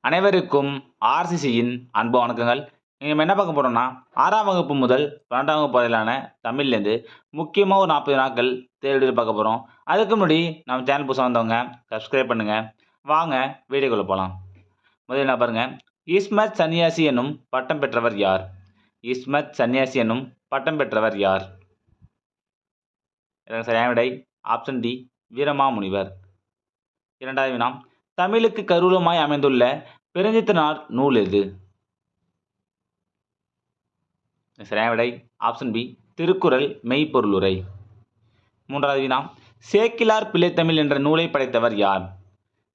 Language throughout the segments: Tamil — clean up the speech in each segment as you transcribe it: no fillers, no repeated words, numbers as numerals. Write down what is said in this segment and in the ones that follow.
அனைவருக்கும் ஆர்சிசியின் அன்பு வணக்கங்கள். நம்ம என்ன பார்க்க போறோம்னா, 6ஆம் வகுப்பு முதல் 12ஆம் வகுப்பு வரையிலான தமிழ்லேருந்து முக்கியமாக ஒரு 40 நாட்கள் தேர்வு பார்க்க போகிறோம். அதுக்கு முன்னாடி நம்ம சேனல் புதுசாக வந்தவங்க சப்ஸ்கிரைப் பண்ணுங்க. வாங்க வீடியோக்குள்ள போகலாம். முதல்ல என்ன பாருங்க, இஸ்மத் சன்னியாசி என்னும் பட்டம் பெற்றவர் யார்? இஸ்மத் சன்னியாசி என்னும் பட்டம் பெற்றவர் யார்? இதற்கு சரியான விடை ஆப்ஷன் டி, வீரமாமுனிவர். இரண்டாவது வினா, தமிழுக்கு கருவூலமாய் அமைந்துள்ள பெருஞ்சித்திரனார் நூல் எது? சரியான விடை ஆப்ஷன் பி, திருக்குறள் மெய்ப்பொருளுரை. மூன்றாவது வினா, சேக்கிழார் பிள்ளைத்தமிழ் என்ற நூலை படைத்தவர் யார்?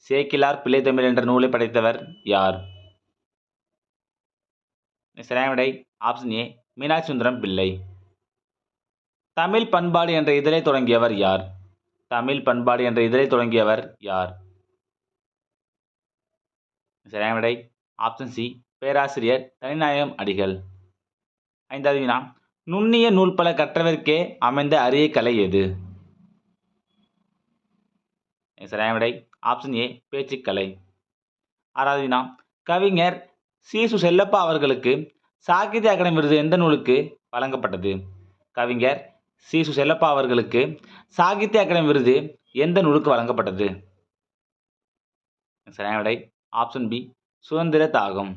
சேக்கிழார் பிள்ளைத்தமிழ் என்ற நூலை படைத்தவர் யார்? சரியான விடை ஆப்ஷன் ஏ, மீனாட்சி சுந்தரம் பிள்ளை. தமிழ் பண்பாடு என்ற இதழை தொடங்கியவர் யார்? தமிழ் பண்பாடு என்ற இதழை தொடங்கியவர் யார்? சரியான விடை ஆப்ஷன் சி, பேராசிரியர் தனிநாயகம் அடிகள். ஐந்தாவது வினா, நுண்ணிய நூல் பல கற்றவர்க்கே அமைந்த அரிய கலை எது? சரியான விடை ஆப்ஷன் ஏ, பேச்சுக்கலை. ஆறாவது வினா, கவிஞர் சீசு செல்லப்பா அவர்களுக்கு சாகித்ய அகாடமி விருது எந்த நூலுக்கு வழங்கப்பட்டது? கவிஞர் சீசு செல்லப்பா அவர்களுக்கு சாகித்ய அகாடமி விருது எந்த நூலுக்கு வழங்கப்பட்டது? சரியான விடை ஆப்ஷன் பி, சுதந்திர தாகம்.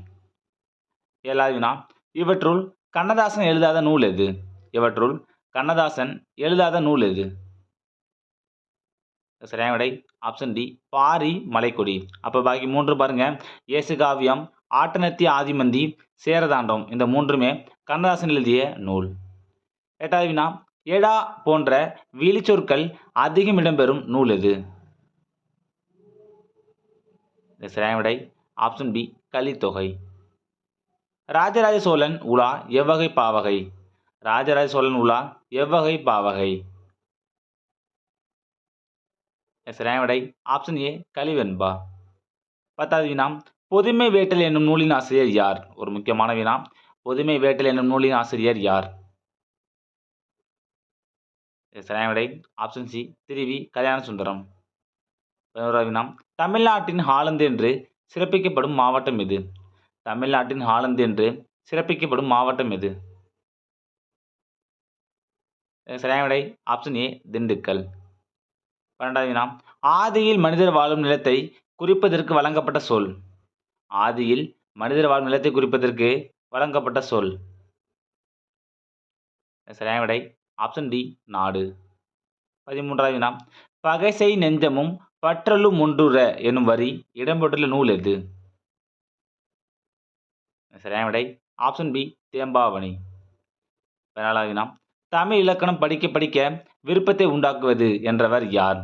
ஏழாவது வினா, இவற்றுள் கண்ணதாசன் எழுதாத நூல் எது? இவற்றுள் கண்ணதாசன் எழுதாத நூல் எது? சரியான விடை ஆப்ஷன் டி, பாரி மலைக்கொடி. அப்போ பாக்கி மூன்று பாருங்க, இயேசுகாவியம், ஆட்டனத்தி ஆதிமந்தி, சேரதாண்டம், இந்த மூன்றுமே கண்ணதாசன் எழுதிய நூல். எட்டாவது வினா, எடா போன்ற விழிச்சொற்கள் அதிகம் இடம்பெறும் நூல் எது? சரியான விடை ஆப்ஷன் பி, கலித்தொகை. ராஜராஜ சோழன் உலா எவ்வகை பாவகை? ராஜராஜ சோழன் உலா எவ்வகை பாவகை? சரியான விடை ஆப்ஷன் ஏ, கலிவெண்பா. பத்தாவது வினா, பொதுமை வேட்டல் என்னும் நூலின் ஆசிரியர் யார்? ஒரு முக்கியமான வினா, பொதுமை வேட்டல் என்னும் நூலின் ஆசிரியர் யார்? சரியான விடை ஆப்ஷன் சி, திருவி கல்யாண சுந்தரம். 11வது வினா, தமிழ்நாட்டின் ஹாலந்து என்று சிறப்பிக்கப்படும் மாவட்டம் எது? தமிழ்நாட்டின் ஹாலந்து என்று சிறப்பிக்கப்படும் மாவட்டம் எது? சரியான விடை ஆப்ஷன் ஏ, திண்டுக்கல். 12வது வினா, ஆதியில் மனிதர் வாழும் நிலத்தை குறிப்பதற்கு வழங்கப்பட்ட சொல்? ஆதியில் மனிதர் வாழும் நிலத்தை குறிப்பதற்கு வழங்கப்பட்ட சொல்? சரியான விடை ஆப்ஷன் டி, நாடு. 13வது வினா, பகைசை நெஞ்சமும் பற்றலும் ஒன்றுற எனும் வரி இடம்பெற்றுள்ள நூல் எது? சரியான விடை ஆப்ஷன் பி, தேம்பாவணி. 14வது வினா, தமிழ் இலக்கணம் படிக்க படிக்க விருப்பத்தை உண்டாக்குவது என்றவர் யார்?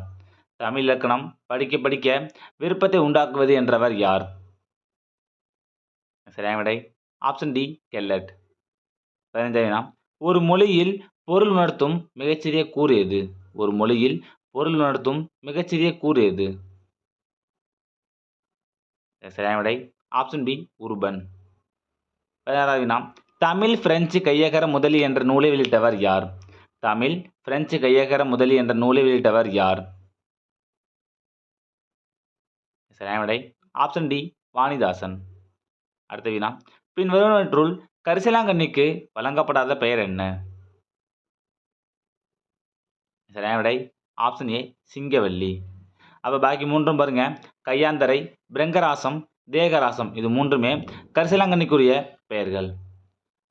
தமிழ் இலக்கணம் படிக்க படிக்க விருப்பத்தை உண்டாக்குவது என்றவர் யார்? சரியான விடை ஆப்ஷன் டி, கெல்லட். 15வது வினா, ஒரு மொழியில் பொருள் உணர்த்தும் மிகச்சிறிய கூறு எது? ஒரு மொழியில் பொருள் உணர்த்தும் மிகச்சிறிய கூறு எது? சரியான விடை ஆப்ஷன் பி, உருபன். 16வது வினா, தமிழ் பிரெஞ்சு கையகர முதலி என்ற நூலை வெளியிட்டவர் யார்? தமிழ் பிரெஞ்சு கையகர முதலி என்ற நூலை வெளியிட்டவர் யார்? சரியான விடை ஆப்ஷன் டி, வாணிதாசன். அடுத்த வினா, பின் வருவனவற்றுள் கரிசலாங்கண்ணிக்கு வழங்கப்படாத பெயர் என்ன? சரியான விடை ஆப்ஷன் ஏ, சிங்கவல்லி. அப்போ பாக்கி மூன்றும் பாருங்க, கையாந்தரை, பிரெங்கராசம், தேகராசம், இது மூன்றுமே கரிசலாங்கண்ணிக்குரிய பெயர்கள்.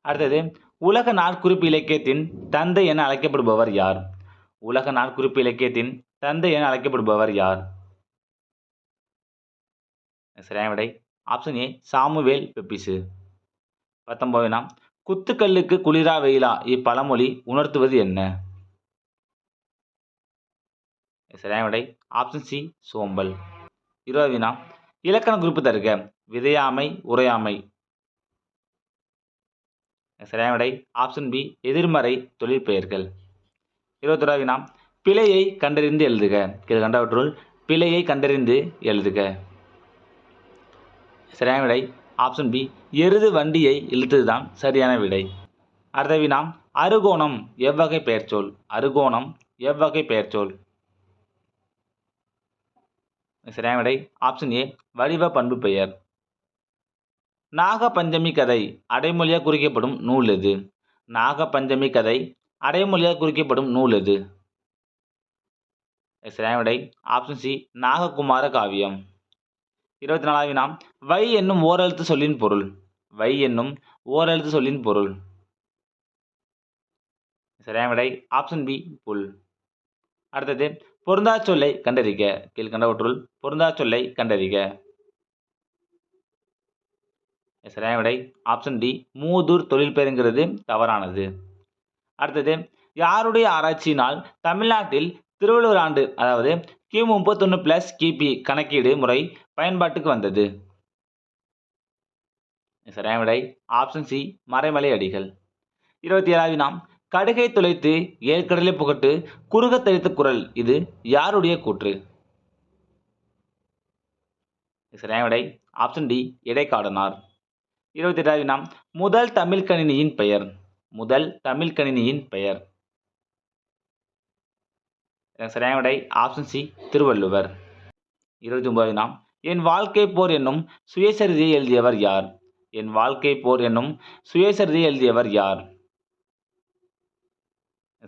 அடுத்தது, உலக நாட்குறிப்பு இலக்கியத்தின் தந்தை என அழைக்கப்படுபவர் யார்? உலக நாட்குறிப்பு இலக்கியத்தின் தந்தை என அழைக்கப்படுபவர் யார்? சரியான விடை ஆப்ஷன் ஏ, சாமுவேல் பெப்பிசு. 19வது வினா, குத்துக்கல்லுக்கு குளிரா வெயிலா இப்பழமொழி உணர்த்துவது என்ன? சரியான விடை ஆப்ஷன் சி, சோம்பல். 20வது வினா, இலக்கண குறிப்பு தருக. விதையாமை, உரையாமை. சரியான விடை ஆப்ஷன் பி, எதிர்மறை தொழிற்பெயர்கள். 21வது வினா, பிழையை கண்டறிந்து எழுதுக. கீழ் கண்டவற்றுள் பிழையை கண்டறிந்து எழுதுக. சரியான விடை ஆப்ஷன் பி, எருது வண்டியை இழுத்ததுதான் சரியான விடை. அடுத்த வினா, அறுகோணம் எவ்வகை பெயர்ச்சொல்? அறுகோணம் எவ்வகை பெயர்ச்சொல்? சரியான விடை ஆப்ஷன் ஏ, வடிவ பண்பு பெயர். நாகபஞ்சமி கதை அடைமொழியாக குறிக்கப்படும் நூல் எது? நாகபஞ்சமி கதை அடைமொழியாக குறிக்கப்படும் நூல் எது? சரியான விடை ஆப்ஷன் சி நாககுமார காவியம். 24வது வினா, வை என்னும் ஓரெழுத்து சொல்லின் பொருள். வை என்னும் ஓரெழுத்து சொல்லின் பொருள். சரியான விடை ஆப்ஷன் பி புல். அடுத்தது, பொருந்தா சொல்லை கண்டறிக. கீழ்கண்டவற்றுள் பொருந்தா சொல்லை கண்டறிக. சரியான விடை ஆப்ஷன் டி மூதூர் தொழில் பெயருங்கிறது தவறானது. அடுத்தது, யாருடைய ஆராய்ச்சியினால் தமிழ்நாட்டில் திருவள்ளுவர் ஆண்டு அதாவது கிமு 31 பிளஸ் கிபி கணக்கீடு முறை பயன்பாட்டுக்கு வந்தது? சரியான விடை ஆப்ஷன் சி மறைமலை அடிகள். 27வது வினா, கடுகை துளைத்து ஏற்கடலை புகட்டு குறுக தரித்த குரல் இது யாருடைய கூற்று? சரியான விடை ஆப்ஷன் டி இடைக்காடனார். 28வது வினா, முதல் தமிழ் கணினியின் பெயர். முதல் தமிழ் கணினியின் பெயர். சரியான விடை ஆப்ஷன் சி திருவள்ளுவர். 29வது வினா, என் வாழ்க்கை போர் என்னும் சுயசரிதையை எழுதியவர் யார்? என் வாழ்க்கை போர் என்னும் சுயசரிதையை எழுதியவர் யார்?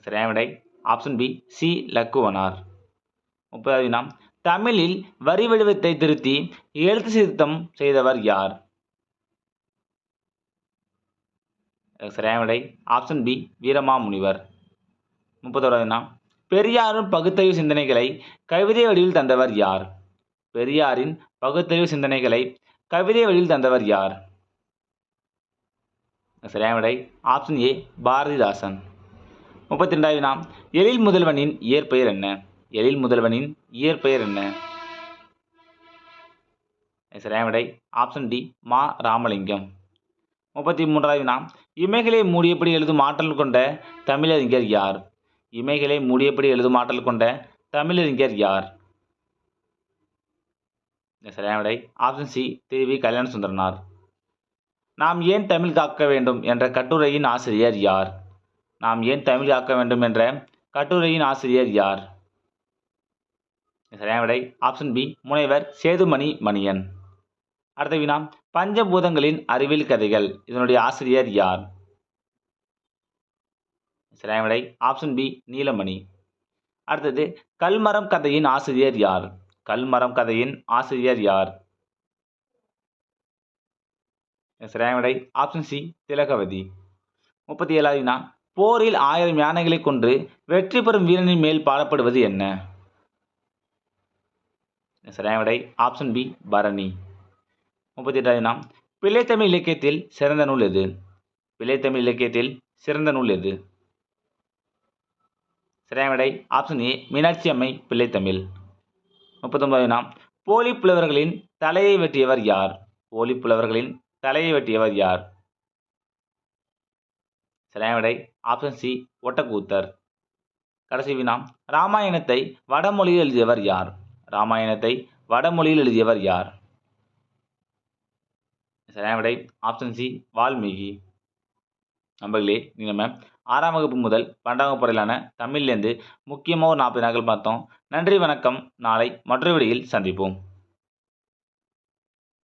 சரியான விடை ஆப்ஷன் பி சி லக்குவனார். 30வது வினா, தமிழில் வரி வடிவத்தை திருத்தி எழுத்து சீர்திருத்தம் செய்தவர் யார்? சரியான விடை ஆப்ஷன் பி வீரமாமுனிவர். 31வது வினா, பெரியாரின் பகுத்தறிவு சிந்தனைகளை கவிதை வடிவில் தந்தவர் யார்? பெரியாரின் பகுத்தறிவு சிந்தனைகளை கவிதை வடிவில் தந்தவர் யார்? சரியான விடை ஆப்ஷன் ஏ பாரதிதாசன். 32வது வினா, எழில் முதல்வனின் இயற்பெயர் என்ன? எழில் முதல்வனின் இயற்பெயர் என்ன? சரியான விடை ஆப்ஷன் டி மா ராமலிங்கம். 33வது வினா, இமைகளை மூடியபடி எழுதும் ஆற்றல் கொண்ட தமிழறிஞர் யார்? இமைகளை மூடியபடி எழுதும் ஆற்றல் கொண்ட தமிழறிஞர் யார்? சரியான விடை ஆப்ஷன் சி தி.வி. கல்யாண சுந்தரனார். நாம் ஏன் தமிழ் காக்க வேண்டும் என்ற கட்டுரையின் ஆசிரியர் யார்? நாம் ஏன் தமிழ் காக்க வேண்டும் என்ற கட்டுரையின் ஆசிரியர் யார்? சரியான விடை ஆப்ஷன் பி முனைவர் சேதுமணி மணியன். அடுத்த வினா, பஞ்சபூதங்களின் அறிவியல் கதைகள் இதனுடைய ஆசிரியர் யார்? சரியான விடை ஆப்ஷன் பி நீலமணி. அடுத்தது, கல்மரம் கதையின் ஆசிரியர் யார்? கல்மரம் கதையின் ஆசிரியர் யார்? சரியான விடை ஆப்ஷன் சி திலகவதி. 37வது வினா, போரில் 1000 யானைகளை கொன்று வெற்றி பெறும் வீரனின் மேல் பாடப்படுவது என்ன? சரியான விடை ஆப்ஷன் பி பரணி. 38வது வினா, பிள்ளைத்தமிழ் இலக்கியத்தில் சிறந்த நூல் எது? பிள்ளைத்தமிழ் இலக்கியத்தில் சிறந்த நூல் எது? சரியான விடை ஆப்ஷன் ஏ மீனாட்சி அம்மை பிள்ளைத்தமிழ். 39வது வினா, போலி புலவர்களின் தலையை வெட்டியவர் யார்? போலி புலவர்களின் தலையை வெட்டியவர் யார்? சரியான விடை ஆப்ஷன் சி ஒட்டக்கூத்தர். கடைசி வினா, ராமாயணத்தை வடமொழியில் எழுதியவர் யார்? ராமாயணத்தை வடமொழியில் எழுதியவர் யார்? சரியான விடை ஆப்ஷன் சி வால்மீகி. நண்பர்களே, நம்ம 6ஆம் வகுப்பு முதல் 12ஆம் வகுப்பு வரையிலான தமிழ்லேருந்து முக்கியமாக ஒரு 40 நாட்கள் பார்த்தோம். நன்றி, வணக்கம். நாளை மற்றொரு வீடியோவில் சந்திப்போம்.